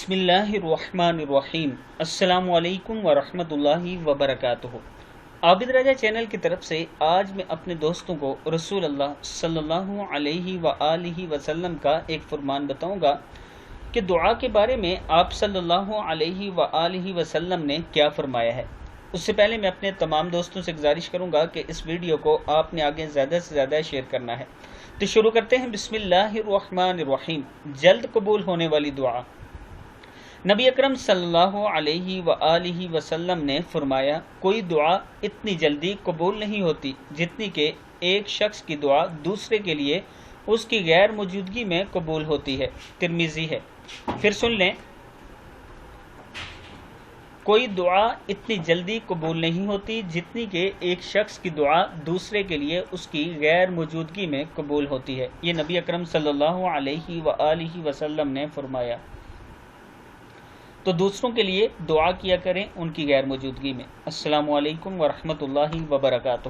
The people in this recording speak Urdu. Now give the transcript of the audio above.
بسم اللہ الرحمن الرحیم۔ السلام علیکم ورحمۃ اللہ وبرکاتہ۔ عابد راجہ چینل کی طرف سے آج میں اپنے دوستوں کو رسول اللہ صلی اللہ علیہ وآلہ وسلم کا ایک فرمان بتاؤں گا کہ دعا کے بارے میں آپ صلی اللہ علیہ وآلہ وسلم نے کیا فرمایا ہے۔ اس سے پہلے میں اپنے تمام دوستوں سے گزارش کروں گا کہ اس ویڈیو کو آپ نے آگے زیادہ سے زیادہ شیئر کرنا ہے۔ تو شروع کرتے ہیں۔ بسم اللہ الرحمن الرحیم۔ جلد قبول ہونے والی دعا۔ نبی اکرم صلی اللہ علیہ وآلہ وسلم نے فرمایا، کوئی دعا اتنی جلدی قبول نہیں ہوتی جتنی کہ ایک شخص کی دعا دوسرے کے لیے اس کی غیر موجودگی میں قبول ہوتی ہے۔ ترمذی ہے۔ پھر سن لیں، کوئی دعا اتنی جلدی قبول نہیں ہوتی جتنی کہ ایک شخص کی دعا دوسرے کے لیے اس کی غیر موجودگی میں قبول ہوتی ہے۔ یہ نبی اکرم صلی اللہ علیہ وآلہ وسلم نے فرمایا۔ تو دوسروں کے لیے دعا کیا کریں ان کی غیر موجودگی میں۔ السلام علیکم ورحمۃ اللہ وبرکاتہ۔